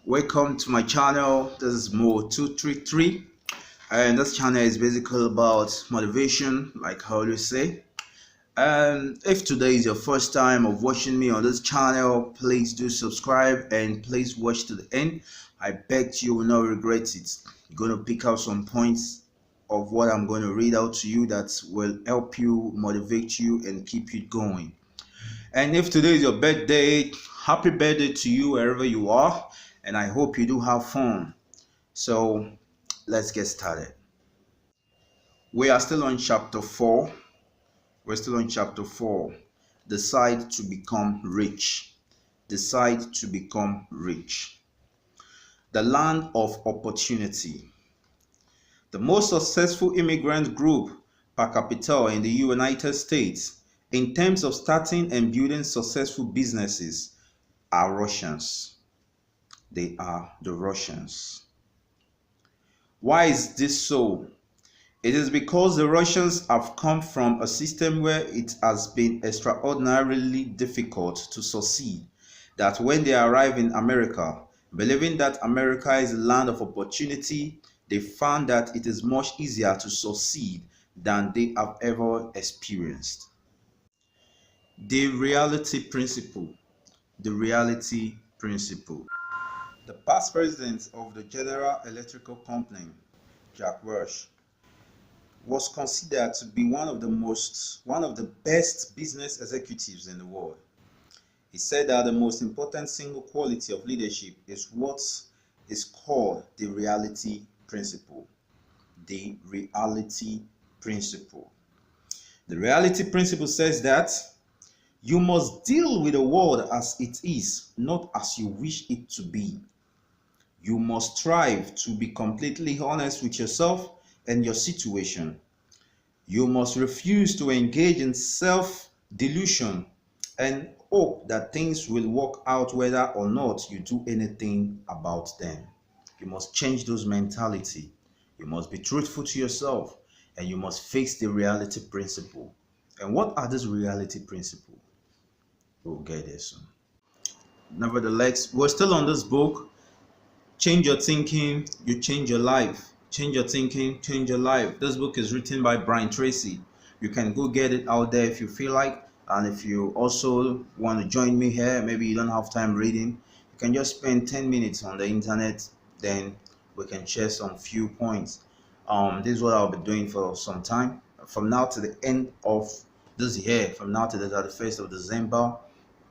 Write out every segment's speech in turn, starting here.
Welcome to my channel. This is Mo233, and this channel is basically about motivation, like I always say. And if today is your first time of watching me on this channel, please do subscribe and please watch to the end. I bet you will not regret it. You're going to pick out some points of what I'm going to read out to you that will help you, motivate you, and keep you going. And if today is your birthday, happy birthday to you wherever you are, and I hope you do have fun. So let's get started. We are still on chapter 4. Decide to become rich. Decide to become rich. The land of opportunity. The most successful immigrant group per capita in the United States in terms of starting and building successful businesses are Russians. They are the Russians. Why is this so? It is because the Russians have come from a system where it has been extraordinarily difficult to succeed, that when they arrive in America, believing that America is a land of opportunity, they found that it is much easier to succeed than they have ever experienced. The reality principle. The reality principle. The past president of the General Electrical Company, Jack Welch, was considered to be one of the best business executives in the world. He said that the most important single quality of leadership is what is called the reality principle. The reality principle. The reality principle says that you must deal with the world as it is, not as you wish it to be. You must strive to be completely honest with yourself and your situation. You must refuse to engage in self-delusion and hope that things will work out whether or not you do anything about them. You must change those mentality. You must be truthful to yourself, and you must face the reality principle. And what are these reality principles? We'll get there soon. Nevertheless, we're still on this book. Change your thinking, you change your life. Change your thinking, change your life. This book is written by Brian Tracy. You can go get it out there if you feel like. And if you also want to join me here, maybe you don't have time reading, you can just spend 10 minutes on the internet. Then we can share some few points. This is what I'll be doing for some time. From now to the end of this year, from now to the 31st of December,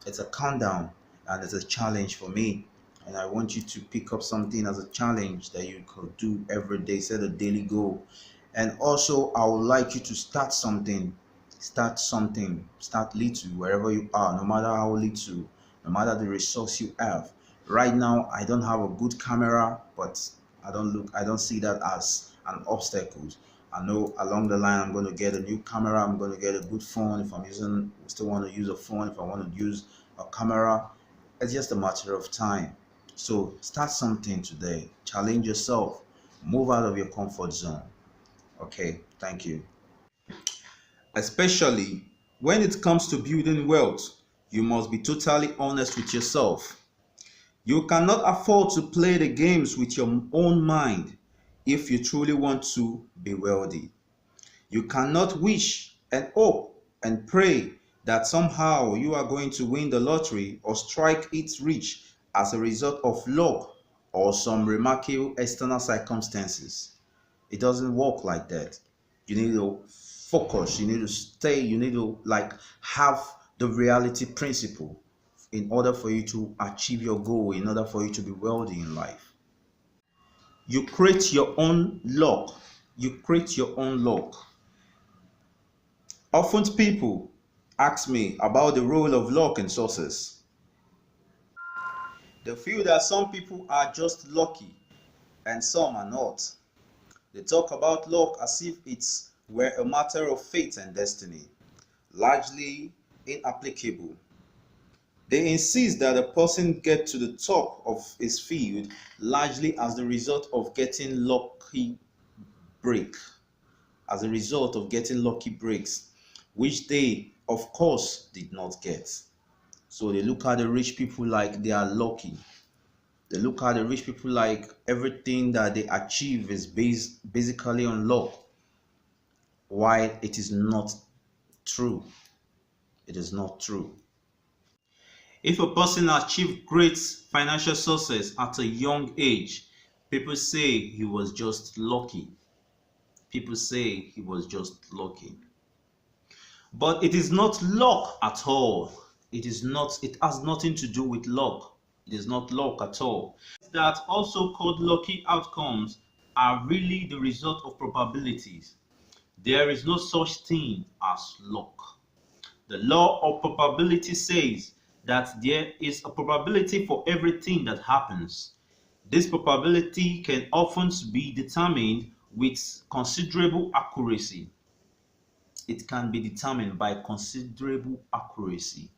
it's a countdown and it's a challenge for me. And I want you to pick up something as a challenge that you could do every day, set a daily goal. And also, I would like you to start something. Start something. Start little wherever you are, no matter how little, no matter the resource you have. Right now, I don't have a good camera, but I don't see that as an obstacle. I know along the line I'm going to get a new camera. I'm going to get a good phone. If I'm still want to use a phone, if I want to use a camera, it's just a matter of time. So start something today. Challenge yourself. Move out of your comfort zone. Okay, thank you. Especially when it comes to building wealth, you must be totally honest with yourself. You cannot afford to play the games with your own mind if you truly want to be wealthy. You cannot wish and hope and pray that somehow you are going to win the lottery or strike it rich as a result of luck or some remarkable external circumstances. It doesn't work like that. You need to focus, you need to stay, you need to have the reality principle in order for you to achieve your goal, in order for you to be wealthy in life. You create your own luck. You create your own luck. Often people ask me about the role of luck in success. They feel that some people are just lucky and some are not. They talk about luck as if it were a matter of fate and destiny, largely inapplicable. They insist that a person gets to the top of his field largely as the result of getting lucky break. as a result of getting lucky breaks, which they, of course, did not get. So they look at the rich people like they are lucky. They look at the rich people like everything that they achieve is basically on luck, while it is not true. It is not true. If a person achieved great financial success at a young age, people say he was just lucky. People say he was just lucky. But it is not luck at all. It has nothing to do with luck. It is not luck at all. That also called lucky outcomes are really the result of probabilities. There is no such thing as luck. The law of probability says that there is a probability for everything that happens. This probability can often be determined with considerable accuracy. It can be determined by considerable accuracy.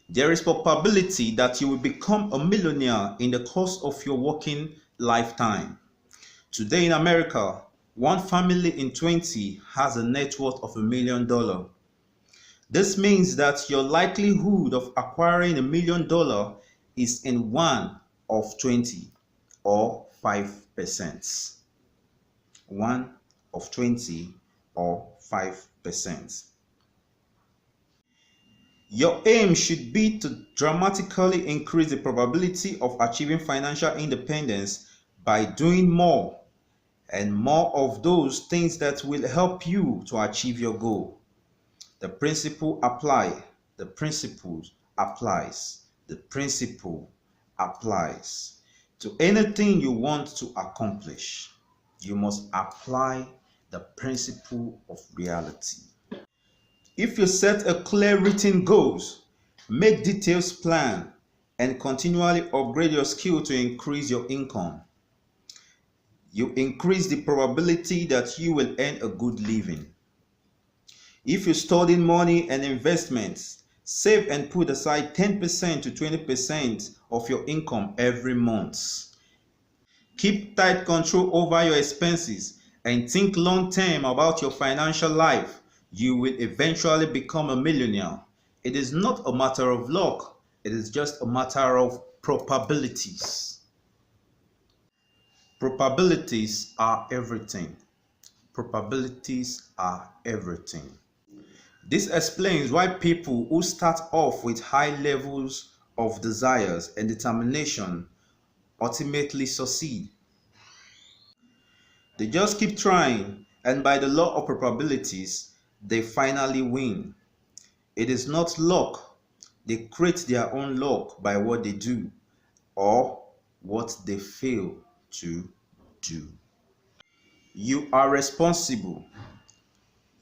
There is probability that you will become a millionaire in the course of your working lifetime. Today in America, one family in 20 has a net worth of $1 million. This means that your likelihood of acquiring $1 million is in 1 of 20, or 5%. 1 of 20 or 5%. Your aim should be to dramatically increase the probability of achieving financial independence by doing more and more of those things that will help you to achieve your goal. The principle applies. The principle applies. The principle applies to anything you want to accomplish. You must apply the principle of reality. If you set a clear written goals, make detailed plan, and continually upgrade your skill to increase your income, you increase the probability that you will earn a good living. If you study money and investments, save and put aside 10% to 20% of your income every month. Keep tight control over your expenses and think long term about your financial life. You will eventually become a millionaire. It is not a matter of luck, it is just a matter of probabilities. Probabilities are everything. Probabilities are everything. This explains why people who start off with high levels of desires and determination ultimately succeed. They just keep trying, and by the law of probabilities, they finally win. It is not luck. They create their own luck by what they do or what they fail to do. You are responsible.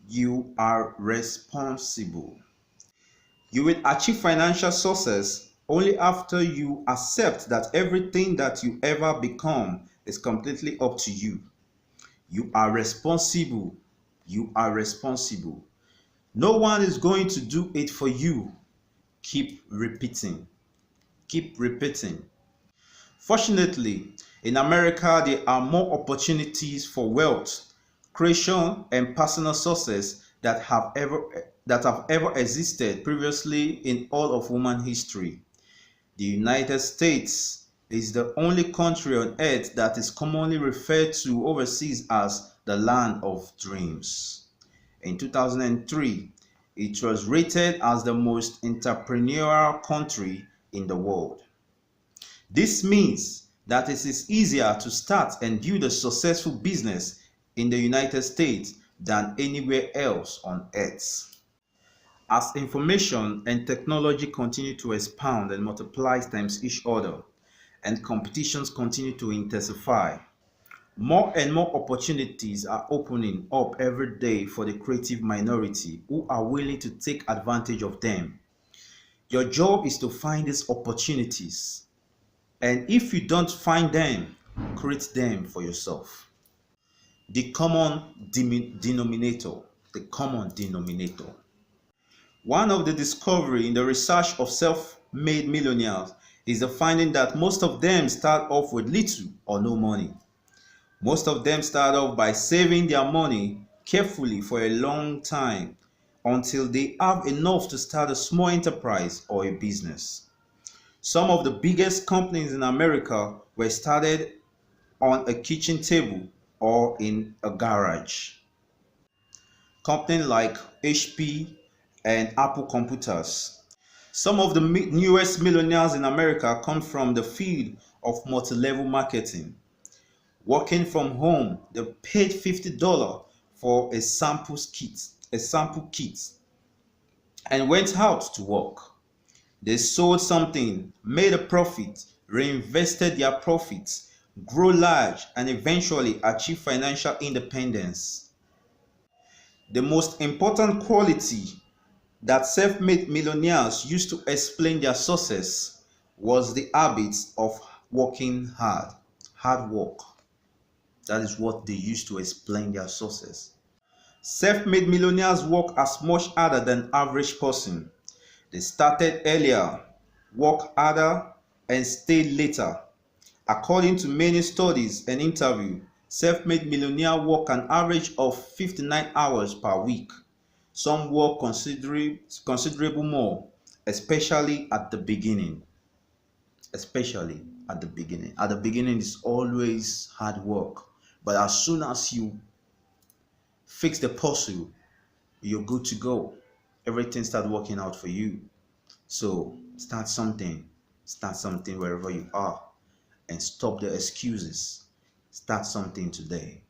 You are responsible. You will achieve financial success only after you accept that everything that you ever become is completely up to you. You are responsible. You are responsible. No one is going to do it for you. Keep repeating. Keep repeating. Fortunately, in America, there are more opportunities for wealth creation and personal success that have ever existed previously in all of human history. The United States is the only country on earth that is commonly referred to overseas as the land of dreams. In 2003, it was rated as the most entrepreneurial country in the world. This means that it is easier to start and build a successful business in the United States than anywhere else on earth. As information and technology continue to expand and multiply times each other, and competitions continue to intensify, more and more opportunities are opening up every day for the creative minority who are willing to take advantage of them. Your job is to find these opportunities, and if you don't find them, create them for yourself. The common denominator. The common denominator. One of the discovery in the research of self-made millionaires is the finding that most of them start off with little or no money. Most of them start off by saving their money, carefully for a long time until they have enough to start a small enterprise or a business. Some of the biggest companies in America were started on a kitchen table or in a garage. Companies like HP and Apple Computers. Some of the newest millionaires in America come from the field of multi-level marketing. Working from home, they paid $50 for a sample kit, and went out to work. They sold something, made a profit, reinvested their profits, grew large, and eventually achieved financial independence. The most important quality that self-made millionaires used to explain their success was the habit of working hard. Hard work. That is what they used to explain their success. Self-made millionaires work as much harder than average person. They started earlier, work harder, and stayed later. According to many studies and interviews, self-made millionaires work an average of 59 hours per week. Some work considerable more, especially at the beginning. Especially at the beginning. At the beginning, it's always hard work. But as soon as you fix the puzzle, you're good to go. Everything starts working out for you. So start something wherever you are, and stop the excuses. Start something today.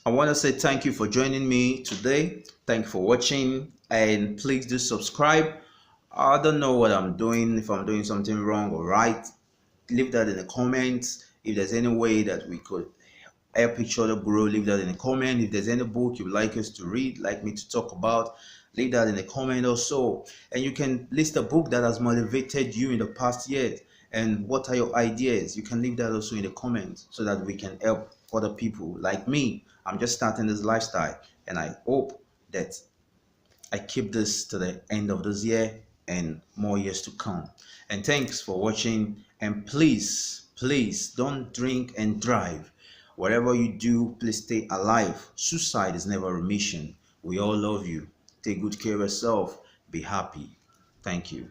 I want to say thank you for joining me today. Thank you for watching, and please do subscribe. I don't know what I'm doing, if I'm doing something wrong or right. Leave that in the comments. If there's any way that we could help each other grow, leave that in the comment. If there's any book you'd like us to read, like me to talk about, leave that in the comment also. And you can list a book that has motivated you in the past years, and what are your ideas. You can leave that also in the comments so that we can help other people like me. I'm just starting this lifestyle, and I hope that I keep this to the end of this year and more years to come. And thanks for watching, and please don't drink and drive. Whatever you do, please stay alive. Suicide is never a mission. We all love you. Take good care of yourself. Be happy. Thank you.